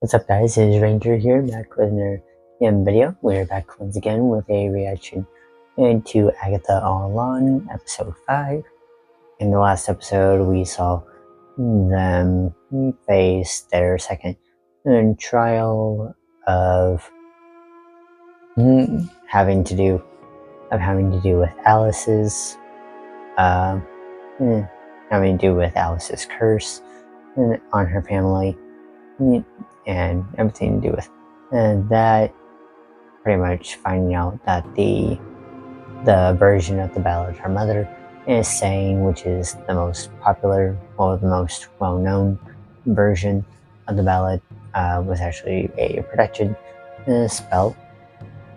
What's up guys, it is Ranger here, back with another video. We're back once again with a reaction to Agatha All Along, episode 5. In the last episode we saw them face their second trial of having to do with Alice's curse on her family, and everything to do with that, pretty much finding out that the version of the ballad her mother is saying, which is the most popular or the most well-known version of the ballad, was actually a protected spell.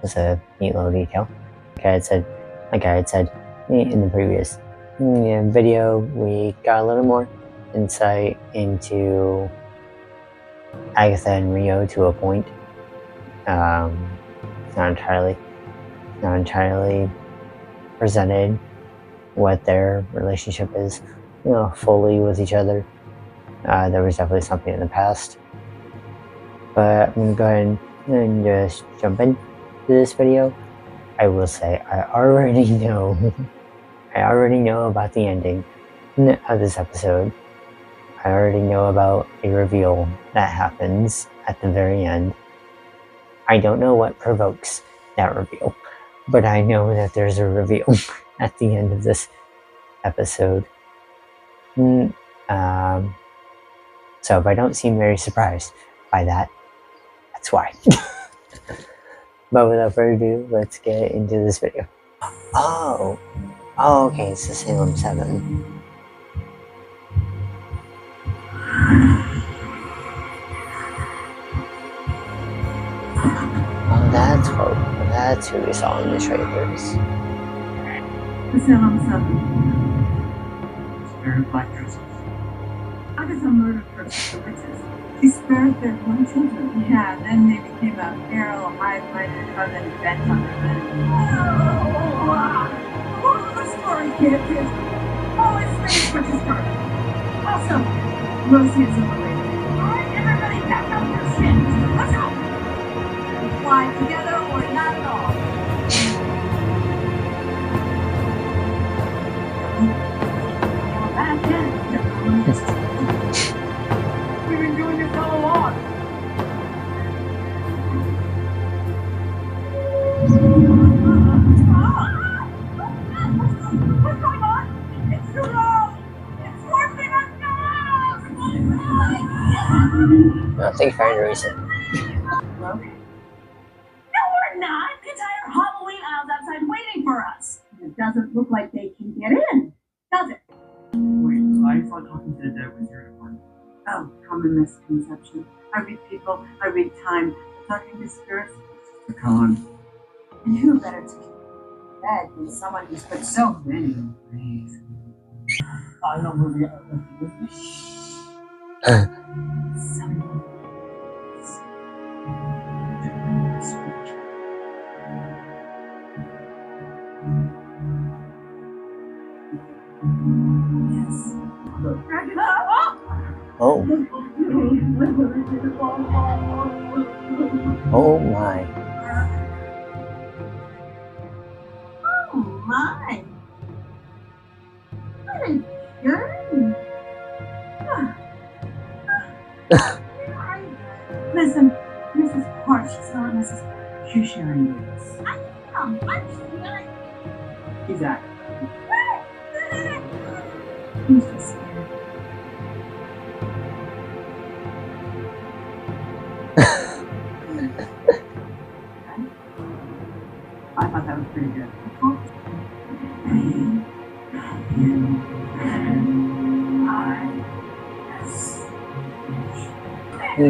It's a neat little detail. Like I had said in the previous video, we got a little more insight into Agatha and Rio to a point. It's not entirely presented what their relationship is, fully with each other. There was definitely something in the past, but I'm gonna go ahead and just jump into this video. I will say I already know about the ending of this episode. I already know about a reveal that happens at the very end. I don't know what provokes that reveal, but I know that there's a reveal at the end of this episode. So if I don't seem very surprised by that, that's why. But without further ado, let's get into this video. Oh, okay, it's the Salem 7. That's who we saw in the trailers. The Salem 7. Spared black dresses. Agatha murdered persons and witches. She spared their one children. Yeah, and then they became a feral, high-minded coven bent on revenge. What's the story, kids? Oh, it's Space Witch's card. Also, Rosie is overrated. Alright, everybody back up your shit. Let's go! Fly together or not at all. We've been doing this all along. What's going on? It's too low. It's forcing us to I think for any reason. Not. The entire Halloween aisle's outside waiting for us. It doesn't look like they can get in, does it? Wait, I thought talking to the dead was your department. Oh, common misconception. I read people, I read time. Talking to spirits. The con. And who better to keep dead than someone who's put so many ways? I know movie. Someone. Yes. Oh. Oh my. Oh my. What a journey. Listen, Mrs. Park, she's not Mrs. She's sharing this. I am. I'm sharing. Exactly. He's just scared. I thought that was pretty good. You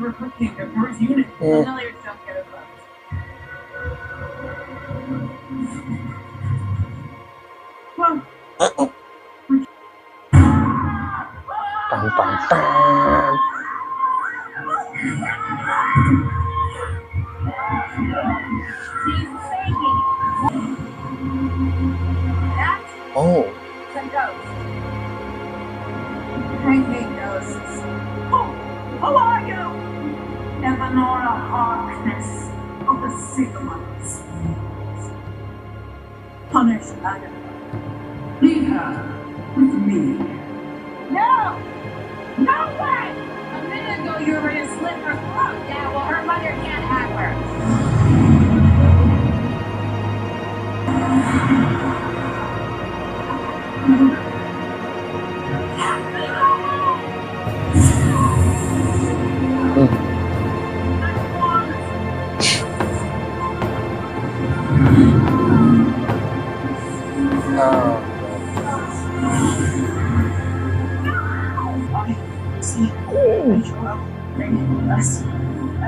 were cooking the first unit. Familiars don't get a vote. Well, Bum, bum, bum. She's faking. That's Oh, the ghost. I hate ghosts. Who are you? Evanora Harkness of the Sigmas. Punish Agatha. Leave her with me. No! No way! A minute ago you were ready to slit her throat. Yeah, well her mother can't have her.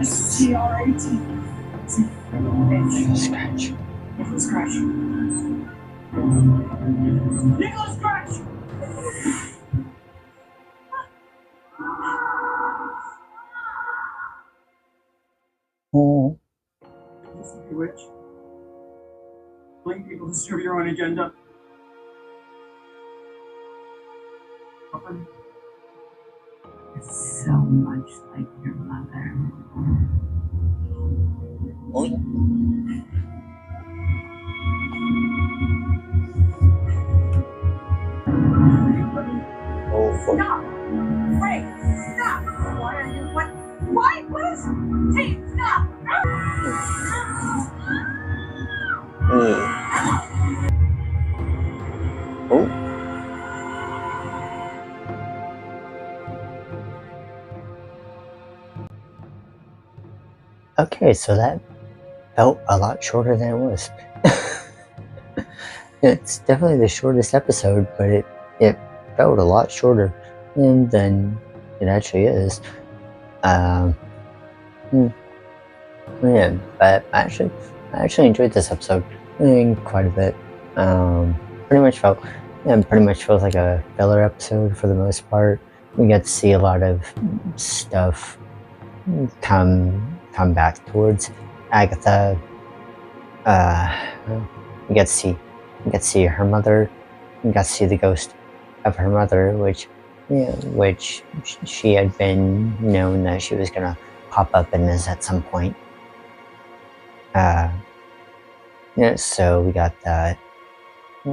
S-C-R-A-T. scratch. Nicholas Scratch. Nicholas Scratch! Oh, You witch. Letting people to serve your own agenda. So much like your mother. oh, Stop! Wait! Stop! What are you? What? What is? Hey! Stop! oh. Okay, so that felt a lot shorter than it was. It's definitely the shortest episode, but it felt a lot shorter than it actually is. Yeah, but I actually enjoyed this episode quite a bit. Pretty much felt like a filler episode for the most part. We get to see a lot of stuff come back towards Agatha. We get to see her mother. We got to see the ghost of her mother, which she had been known that she was gonna pop up in this at some point. So we got that.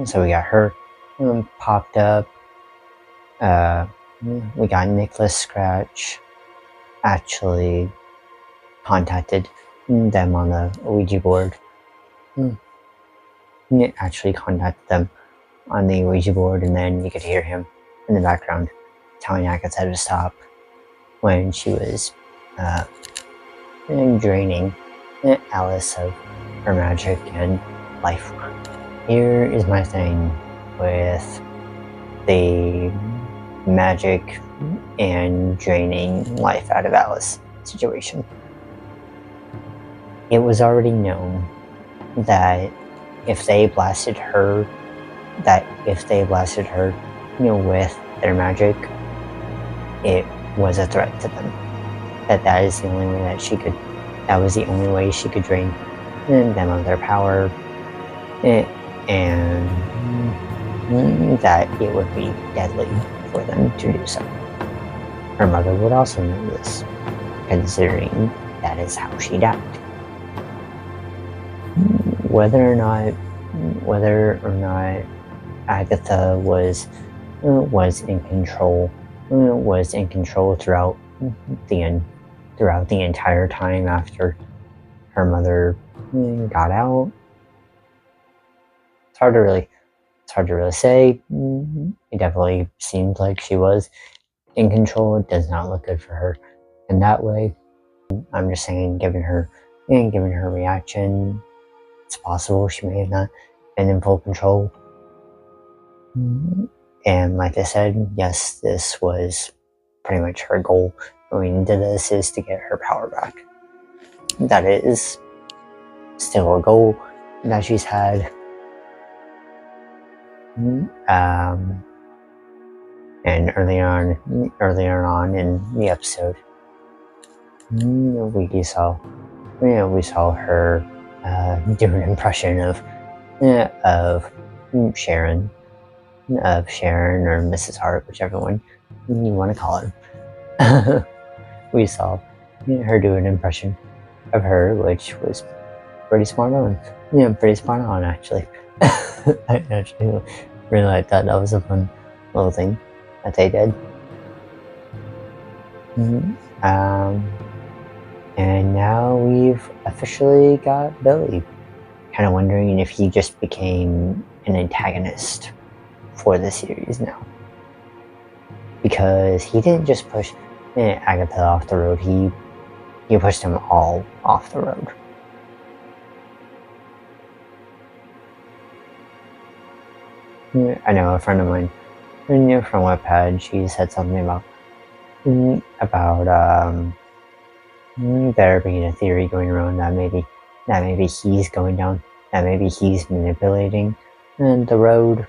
So we got her popped up. We got Nicholas Scratch actually contacted them on the Ouija board. Actually contacted them on the Ouija board, and then you could hear him in the background telling Agatha to stop when she was draining Alice of her magic and life. Here is my thing with the magic and draining life out of Alice situation. It was already known that if they blasted her, with their magic, it was a threat to them. That is the only way that was the only way she could drain them of their power, and that it would be deadly for them to do so. Her mother would also know this, considering that is how she died. Whether or not Agatha was in control throughout the entire time after her mother got out. It's hard to really say. It definitely seemed like she was in control. It does not look good for her in that way. I'm just saying, given her reaction, it's possible she may have not been in full control. And like I said, yes, this was pretty much her goal going into this, is to get her power back. That is still a goal that she's had. And earlier on in the episode, we saw her do an impression of Sharon, or Mrs. Hart, whichever one you want to call her. We saw her do an impression of her, which was pretty spot on. Yeah, pretty spot on actually. I actually really liked that. That was a fun little thing that they did. And now we've officially got Billy. Kind of wondering if he just became an antagonist for the series now. Because he didn't just push Agatha off the road, he pushed them all off the road. I know a friend of mine from Wattpad, she said something about there being a theory going around that maybe he's going down, that maybe he's manipulating the road,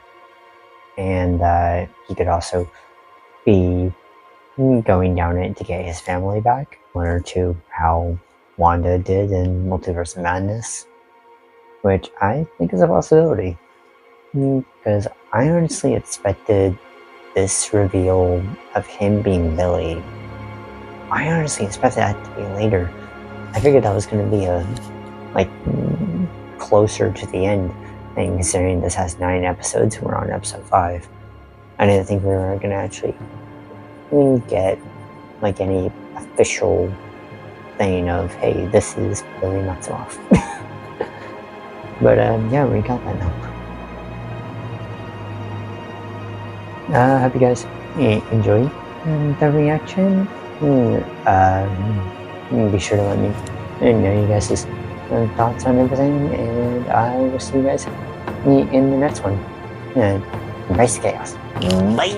and that he could also be going down it to get his family back, similar to how Wanda did in Multiverse of Madness, which I think is a possibility. Because I honestly expected this reveal of him being Billy. I honestly expected that to be later. I figured that was going to be closer to the end thing, considering this has 9 episodes and we're on episode 5. I didn't think we were going to actually get any official thing of, hey, this is Billy Matzoff. But yeah, we got that now. Hope you guys enjoyed the reaction. Be sure to let me know you guys' thoughts on everything, and I will see you guys in the next one. And embrace the chaos. Bye!